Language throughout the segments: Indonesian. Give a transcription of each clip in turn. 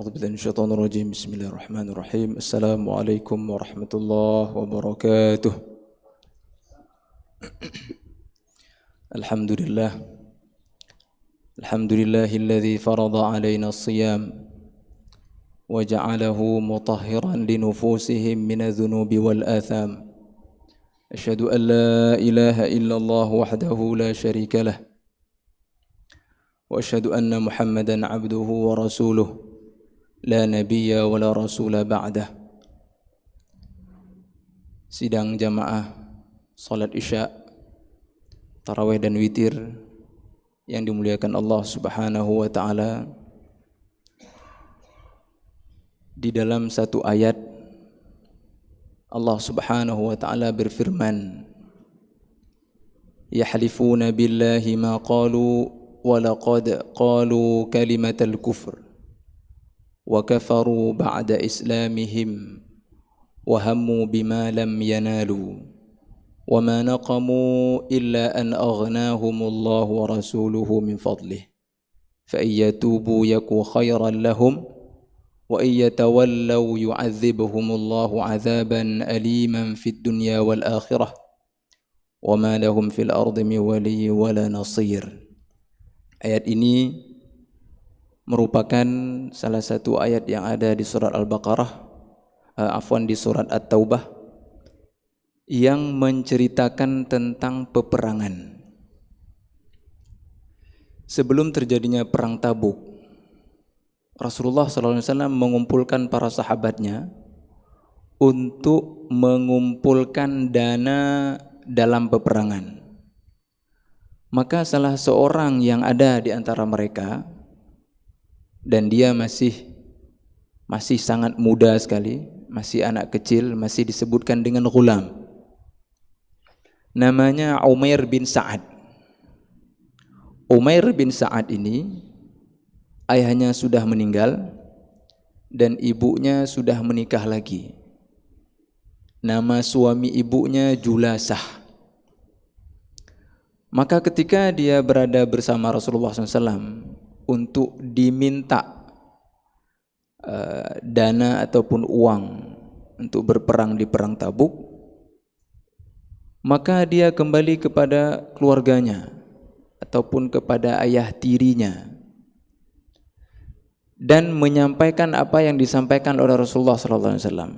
أعوذ بالله من الشيطان الرجيم بسم الله الرحمن الرحيم السلام عليكم ورحمة الله وبركاته الحمد لله الذي فرض علينا الصيام وجعله مطهرا لنفوسهم من الذنوب والآثام أشهد أن لا إله إلا الله وحده لا شريك له وأشهد أن محمدا عبده ورسوله لا نبي ولا رسول بعده. Sidang jamaah salat isya, tarawih dan witir yang dimuliakan Allah Subhanahu wa taala. Di dalam satu ayat Allah Subhanahu wa taala berfirman, yahlifuna billahi ma qalu wa laqad qalu kalimatal kufr wa kafaru ba'da islamihim wa hammu bima lam yanalu wa ma naqamu illa an aghnahumullahu wa rasuluhu min fadlih fa iyyatubu yaku khayran lahum wa iyyatawallaw yu'adzibhumullahu 'adzaban aliman fid dunya wal akhirah wa ma lahum fil ardi min waliyyin wala nasir. Ayat ini merupakan salah satu ayat yang ada di surat Al-Baqarah, di surat At-Taubah, yang menceritakan tentang peperangan. Sebelum terjadinya perang Tabuk, Rasulullah SAW mengumpulkan para sahabatnya untuk mengumpulkan dana dalam peperangan. Maka salah seorang yang ada di antara mereka, dan dia masih sangat muda sekali, masih anak kecil, masih disebutkan dengan ghulam, namanya Umair bin Sa'ad. Umair bin Sa'ad ini ayahnya sudah meninggal dan ibunya sudah menikah lagi. Nama suami ibunya Julasah. Maka ketika dia berada bersama Rasulullah SAW untuk diminta dana ataupun uang untuk berperang di perang Tabuk, maka dia kembali kepada keluarganya ataupun kepada ayah tirinya dan menyampaikan apa yang disampaikan oleh Rasulullah SAW.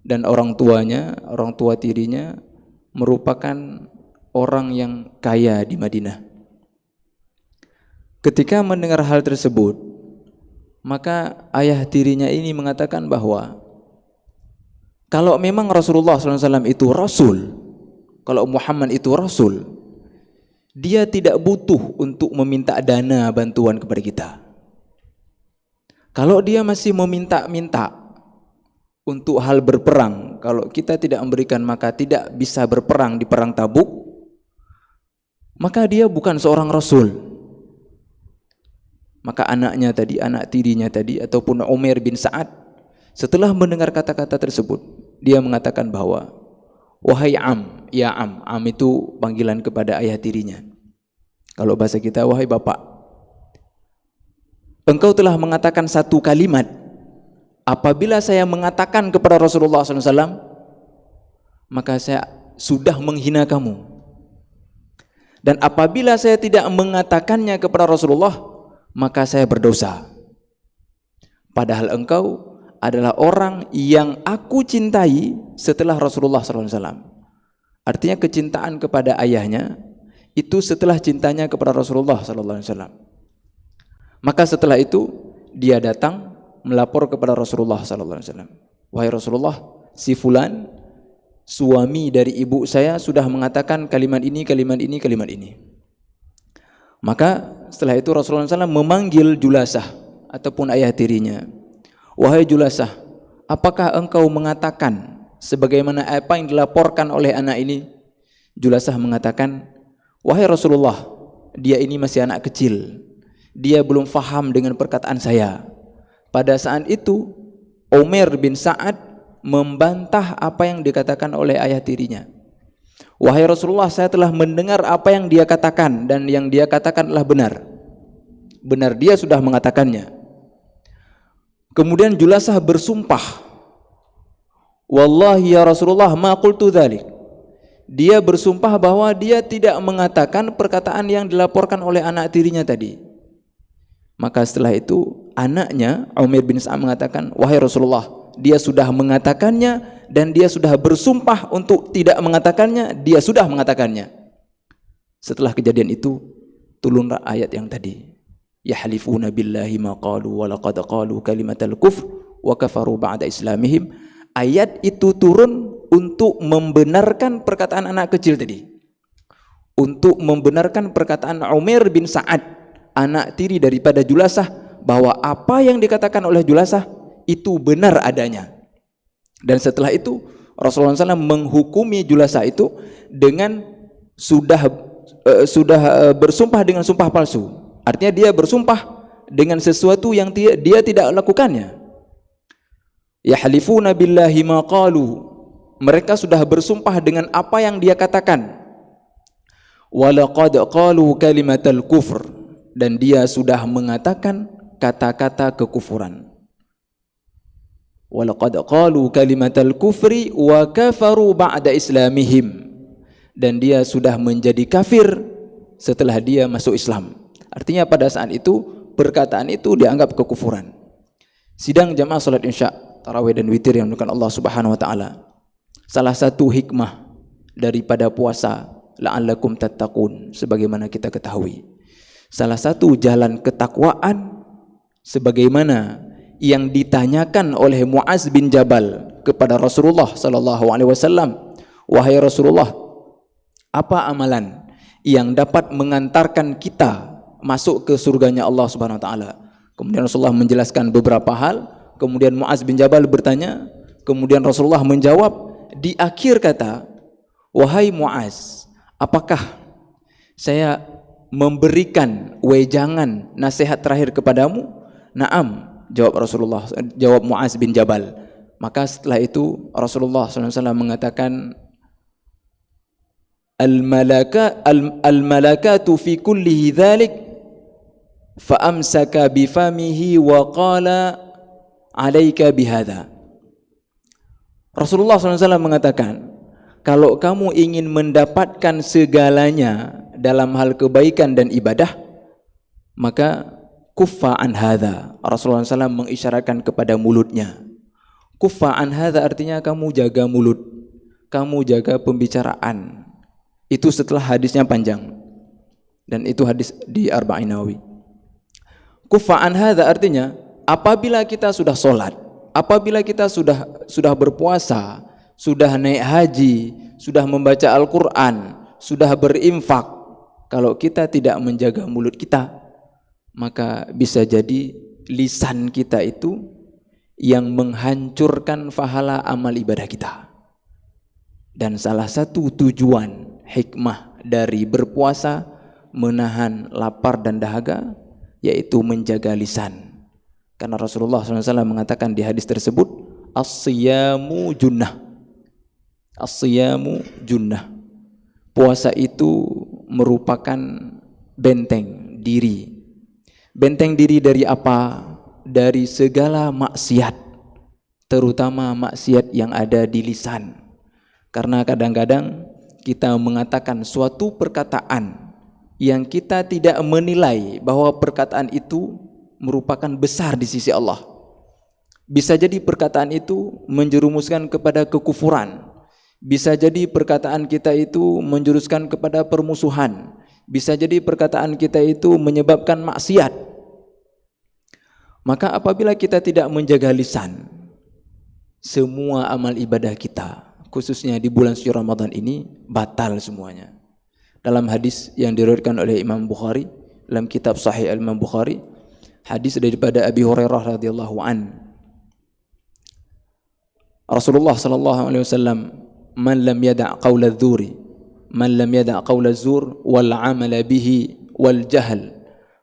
Dan orang tua tirinya merupakan orang yang kaya di Madinah. Ketika mendengar hal tersebut, maka ayah tirinya ini mengatakan bahwa kalau memang Rasulullah SAW itu Rasul, kalau Muhammad itu Rasul, dia tidak butuh untuk meminta dana bantuan kepada kita. Kalau dia masih meminta-minta untuk hal berperang, kalau kita tidak memberikan maka tidak bisa berperang di perang Tabuk, maka dia bukan seorang Rasul. Maka anak tirinya tadi ataupun Umair bin Sa'ad, setelah mendengar kata-kata tersebut, dia mengatakan bahwa wahai am, ya am itu panggilan kepada ayah tirinya. Kalau bahasa kita, wahai bapak, engkau telah mengatakan satu kalimat, apabila saya mengatakan kepada Rasulullah SAW, maka saya sudah menghina kamu. Dan apabila saya tidak mengatakannya kepada Rasulullah, maka saya berdosa. Padahal engkau adalah orang yang aku cintai setelah Rasulullah SAW. Artinya kecintaan kepada ayahnya itu setelah cintanya kepada Rasulullah SAW. Maka setelah itu dia datang melapor kepada Rasulullah SAW. Wahai Rasulullah, si fulan, suami dari ibu saya sudah mengatakan kalimat ini. Maka setelah itu Rasulullah SAW memanggil Julasah ataupun ayah tirinya. Wahai Julasah, apakah engkau mengatakan sebagaimana apa yang dilaporkan oleh anak ini? Julasah mengatakan, wahai Rasulullah, dia ini masih anak kecil, dia belum faham dengan perkataan saya. Pada saat itu Umair bin Sa'ad membantah apa yang dikatakan oleh ayah tirinya. Wahai Rasulullah, saya telah mendengar apa yang dia katakan dan yang dia katakan adalah benar. Benar, dia sudah mengatakannya. Kemudian Julasah bersumpah, wallahi ya Rasulullah ma qultu dzalik. Dia bersumpah bahwa dia tidak mengatakan perkataan yang dilaporkan oleh anak tirinya tadi. Maka setelah itu anaknya Umair bin Sa'ad mengatakan, wahai Rasulullah, dia sudah mengatakannya dan dia sudah bersumpah untuk tidak mengatakannya, dia sudah mengatakannya. Setelah kejadian itu turunlah ayat yang tadi, yahlifuna billahi ma qalu wa laqad qalu kalimatal kufr wa kafaru ba'da islamihim. Ayat itu turun untuk membenarkan perkataan anak kecil tadi, untuk membenarkan perkataan Umair bin Sa'ad, anak tiri daripada Julasah, bahwa apa yang dikatakan oleh Julasah itu benar adanya. Dan setelah itu Rasulullah SAW menghukumi Julasah itu dengan sudah bersumpah dengan sumpah palsu. Artinya dia bersumpah dengan sesuatu yang dia tidak lakukannya. Yahlifuna billahi ma qalu, mereka sudah bersumpah dengan apa yang dia katakan. Walaqad qalu kalimatal kufr, dan dia sudah mengatakan kata-kata kekufuran. Walaqad qalu kalimatal kufri wa kafaru ba'da islamihim, dan dia sudah menjadi kafir setelah dia masuk Islam. Artinya pada saat itu perkataan itu dianggap kekufuran. Sidang jamaah salat Isya, tarawih dan witir yang dimuliakan Allah Subhanahu wa taala. Salah satu hikmah daripada puasa, la'allakum tattaqun, sebagaimana kita ketahui. Salah satu jalan ketakwaan sebagaimana yang ditanyakan oleh Muaz bin Jabal kepada Rasulullah sallallahu alaihi wasallam, wahai Rasulullah, apa amalan yang dapat mengantarkan kita masuk ke surganya Allah Subhanahu wa taala? Kemudian Rasulullah menjelaskan beberapa hal. Kemudian Muaz bin Jabal bertanya, kemudian Rasulullah menjawab di akhir kata, wahai Muaz, apakah saya memberikan wejangan nasihat terakhir kepadamu? Naam, jawab Muaz bin Jabal. Maka setelah itu Rasulullah SAW mengatakan, al-malakatu fi kullihi dhalik, fa amsaka bifamihi wa qala alaika bihadha. Rasulullah SAW mengatakan, kalau kamu ingin mendapatkan segalanya dalam hal kebaikan dan ibadah, maka kuffa an hadha. Rasulullah SAW mengisyaratkan kepada mulutnya. Kuffa an hadha artinya kamu jaga mulut, kamu jaga pembicaraan. Itu setelah hadisnya panjang, dan itu hadis di Arba'in Nawawi. Kuffa an hadha artinya apabila kita sudah sholat, apabila kita sudah berpuasa, sudah naik haji, sudah membaca Al-Quran, sudah berinfak, kalau kita tidak menjaga mulut kita, maka bisa jadi lisan kita itu yang menghancurkan pahala amal ibadah kita. Dan salah satu tujuan hikmah dari berpuasa, menahan lapar dan dahaga, yaitu menjaga lisan. Karena Rasulullah SAW mengatakan di hadis tersebut, as-siyamu junnah. As-siyamu junnah. Puasa itu merupakan benteng diri. Benteng diri dari apa? Dari segala maksiat, terutama maksiat yang ada di lisan. Karena kadang-kadang kita mengatakan suatu perkataan yang kita tidak menilai bahwa perkataan itu merupakan besar di sisi Allah. Bisa jadi perkataan itu menjerumuskan kepada kekufuran. Bisa jadi perkataan kita itu menjuruskan kepada permusuhan. Bisa jadi perkataan kita itu menyebabkan maksiat. Maka apabila kita tidak menjaga lisan, semua amal ibadah kita, khususnya di bulan suci Ramadan ini, batal semuanya. Dalam hadis yang diriwayatkan oleh Imam Bukhari, dalam kitab Sahih Imam Bukhari, hadis daripada Abi Hurairah radhiyallahu an, Rasulullah sallallahu alaihi wasallam, man lam yada' qaula dzuri, man lam yada' qaula zur wal 'amala bihi wal jahl,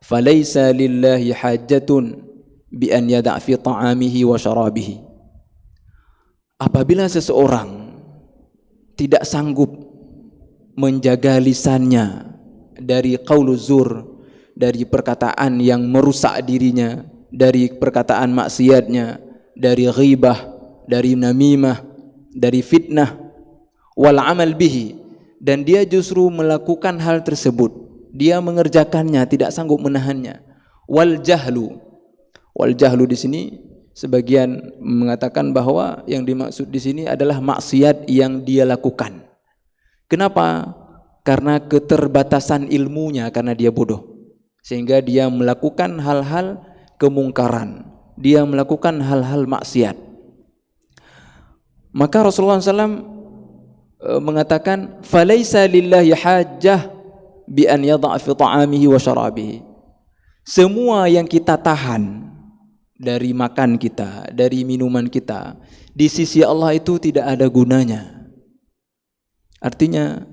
falaysa lillahi hajatun bi an yada' fi ta'amihi wa syarabihi. Apabila seseorang tidak sanggup menjaga lisannya dari qaulu zur, dari perkataan yang merusak dirinya, dari perkataan maksiatnya, dari ghibah, dari namimah, dari fitnah, wal amal bihi, dan dia justru melakukan hal tersebut, dia mengerjakannya, tidak sanggup menahannya. Wal jahlu di sini sebagian mengatakan bahwa yang dimaksud di sini adalah maksiat yang dia lakukan. Kenapa? Karena keterbatasan ilmunya, karena dia bodoh, sehingga dia melakukan hal-hal kemungkaran, dia melakukan hal-hal maksiat. Maka Rasulullah SAW mengatakan, "Falaisa lillahi hajjah bi an yad'a fi ta'amihi wa syarabihi." Semua yang kita tahan dari makan kita, dari minuman kita, di sisi Allah itu tidak ada gunanya. Artinya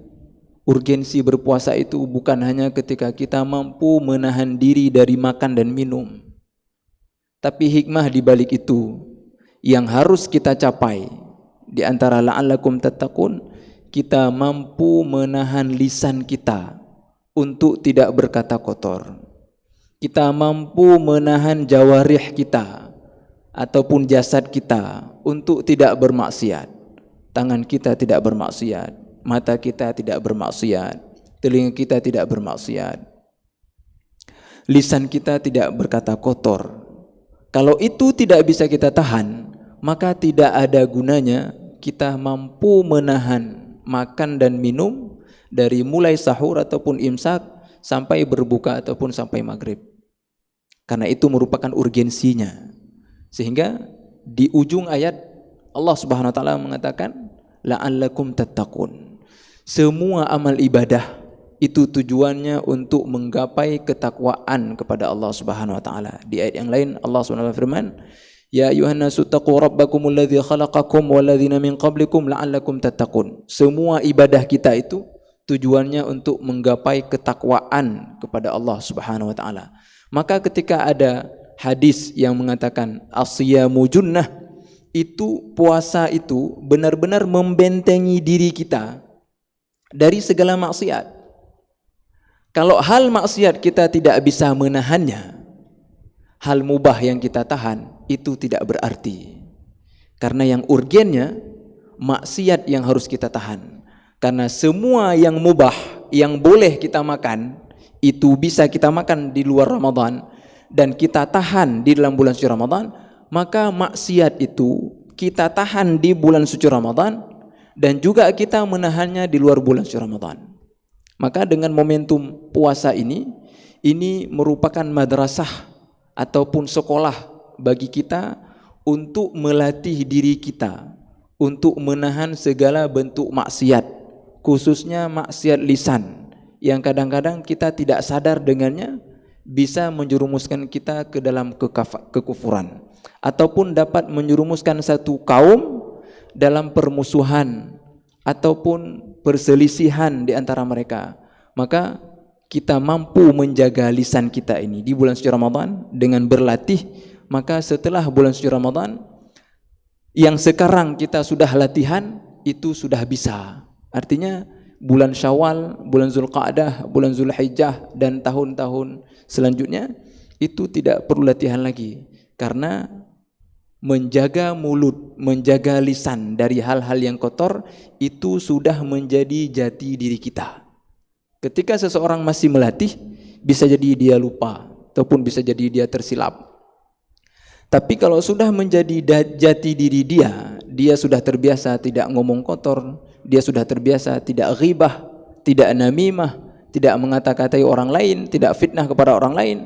urgensi berpuasa itu bukan hanya ketika kita mampu menahan diri dari makan dan minum, tapi hikmah di balik itu yang harus kita capai. Di antara la'allakum tattaqun, kita mampu menahan lisan kita untuk tidak berkata kotor. Kita mampu menahan jawarih kita ataupun jasad kita untuk tidak bermaksiat. Tangan kita tidak bermaksiat, mata kita tidak bermaksiat, telinga kita tidak bermaksiat, lisan kita tidak berkata kotor. Kalau itu tidak bisa kita tahan, maka tidak ada gunanya kita mampu menahan makan dan minum dari mulai sahur ataupun imsak sampai berbuka ataupun sampai maghrib. Karena itu merupakan urgensinya. Sehingga di ujung ayat Allah Subhanahu wa taala mengatakan la'allakum tattaqun. Semua amal ibadah itu tujuannya untuk menggapai ketakwaan kepada Allah Subhanahu wa taala. Di ayat yang lain Allah Subhanahu wa taala firman, "Ya ayuhan nasu taqu rabbakumul ladzi khalaqakum wal ladzina min qablikum la'allakum tattaqun." Semua ibadah kita itu tujuannya untuk menggapai ketakwaan kepada Allah Subhanahu wa taala. Maka ketika ada hadis yang mengatakan as-siyamu junnah, itu puasa itu benar-benar membentengi diri kita dari segala maksiat. Kalau hal maksiat kita tidak bisa menahannya, hal mubah yang kita tahan itu tidak berarti. Karena yang urgennya maksiat yang harus kita tahan. Karena semua yang mubah, yang boleh kita makan, itu bisa kita makan di luar Ramadan dan kita tahan di dalam bulan suci Ramadan, maka maksiat itu kita tahan di bulan suci Ramadan dan juga kita menahannya di luar bulan suci Ramadan. Maka dengan momentum puasa ini merupakan madrasah ataupun sekolah bagi kita untuk melatih diri kita untuk menahan segala bentuk maksiat, khususnya maksiat lisan yang kadang-kadang kita tidak sadar dengannya bisa menjerumuskan kita ke dalam kekufuran ataupun dapat menjerumuskan satu kaum dalam permusuhan ataupun perselisihan di antara mereka. Maka kita mampu menjaga lisan kita ini di bulan suci Ramadan dengan berlatih. Maka setelah bulan suci Ramadan yang sekarang kita sudah latihan itu sudah bisa. Artinya bulan Syawal, bulan Zulqa'dah, bulan Zulhijjah dan tahun-tahun selanjutnya itu tidak perlu latihan lagi, karena menjaga mulut, menjaga lisan dari hal-hal yang kotor itu sudah menjadi jati diri kita. Ketika seseorang masih melatih, bisa jadi dia lupa ataupun bisa jadi dia tersilap. Tapi kalau sudah menjadi jati diri dia sudah terbiasa tidak ngomong kotor, dia sudah terbiasa tidak ghibah, tidak namimah, tidak mengata-katai orang lain, tidak fitnah kepada orang lain,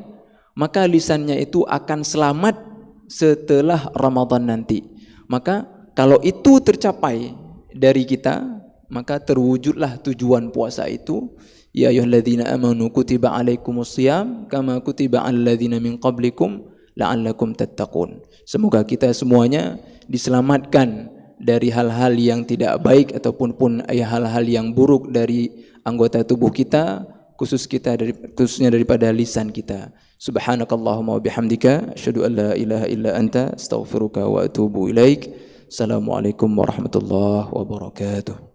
maka lisannya itu akan selamat setelah Ramadan nanti. Maka kalau itu tercapai dari kita, maka terwujudlah tujuan puasa itu. Ya ayyuhalladzina amanu kutiba alaikumusiyam kama kutiba alal ladzina min qablikum la'allakum tattaqun. Semoga kita semuanya diselamatkan dari hal-hal yang tidak baik ataupun hal-hal yang buruk dari anggota tubuh kita, khususnya daripada lisan kita. Subhanakallahumma wa bihamdika asyhadu an la ilaha illa anta astaghfiruka wa atubu ilaik. Assalamualaikum warahmatullahi wabarakatuh.